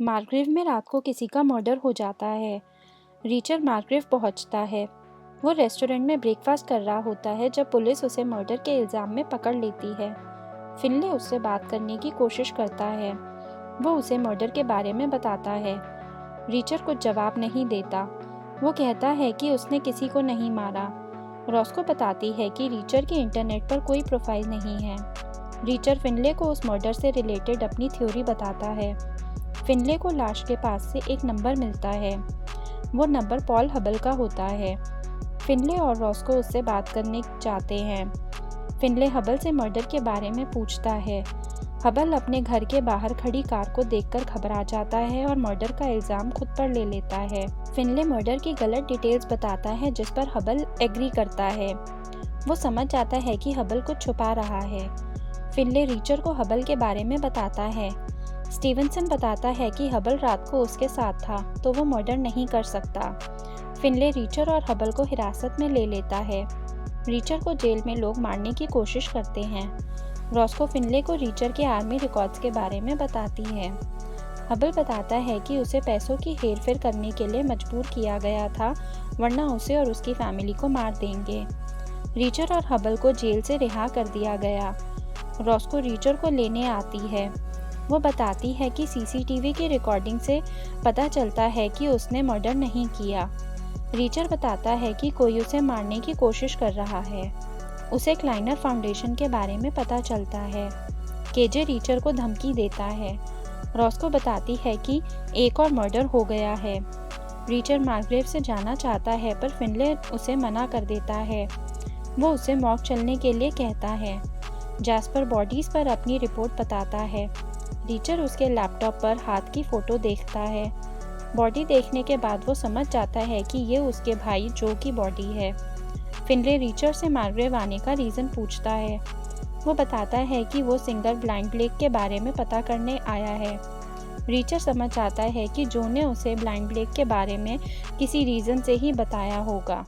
Margrave में रात को किसी का मर्डर हो जाता है। रीचर मार्ग्रेव पहुंचता है। वो रेस्टोरेंट में ब्रेकफास्ट कर रहा होता है जब पुलिस उसे मर्डर के इल्ज़ाम में पकड़ लेती है। फिनले उससे बात करने की कोशिश करता है। वो उसे मर्डर के बारे में बताता है। रीचर कुछ जवाब नहीं देता। वो कहता है कि उसने किसी को नहीं मारा। रॉस्को बताती है कि रीचर के इंटरनेट पर कोई प्रोफाइल नहीं है। रीचर फिनले को उस मर्डर से रिलेटेड अपनी थ्योरी बताता है। फिनले को लाश के पास से एक नंबर मिलता है। वो नंबर पॉल हबल का होता है। फिनले और रॉस्को उससे बात करने चाहते हैं। फिनले हबल से मर्डर के बारे में पूछता है। हबल अपने घर के बाहर खड़ी कार को देखकर घबरा जाता है और मर्डर का इल्ज़ाम खुद पर ले लेता है। फिनले मर्डर की गलत डिटेल्स बताता है जिस पर हबल एग्री करता है। वो समझ जाता है कि हबल कुछ छुपा रहा है। फिनले रीचर को हबल के बारे में बताता है। स्टीवनसन बताता है कि हबल रात को उसके साथ था तो वो मर्डर नहीं कर सकता। फिनले रीचर और हबल को हिरासत में ले लेता है। रीचर को जेल में लोग मारने की कोशिश करते हैं। रॉस्को फिनले को रीचर के आर्मी रिकॉर्ड्स के बारे में बताती है। हबल बताता है कि उसे पैसों की हेरफेर करने के लिए मजबूर किया गया था, वरना उसे और उसकी फैमिली को मार देंगे। रीचर और हबल को जेल से रिहा कर दिया गया। रॉस्को रीचर को लेने आती है। वो बताती है कि सीसीटीवी की रिकॉर्डिंग से पता चलता है कि उसने मर्डर नहीं किया। रीचर बताता है कि कोई उसे मारने की कोशिश कर रहा है। उसे क्लाइनर फाउंडेशन के बारे में पता चलता है। केजे रीचर को धमकी देता है। रॉस्को बताती है कि एक और मर्डर हो गया है। रीचर मार्ग्रेव से जाना चाहता है पर फिनले उसे मना कर देता है। वो उसे मॉक चलने के लिए कहता है। जैस्पर बॉडीज पर अपनी रिपोर्ट बताता है। रीचर उसके लैपटॉप पर हाथ की फ़ोटो देखता है। बॉडी देखने के बाद वो समझ जाता है कि ये उसके भाई जो की बॉडी है। फिनले रीचर से मार्ग्रेव आने का रीज़न पूछता है। वो बताता है कि वो सिंगर ब्लाइंड ब्लेक के बारे में पता करने आया है। रीचर समझ जाता है कि जो ने उसे ब्लाइंड ब्लेक के बारे में किसी रीज़न से ही बताया होगा।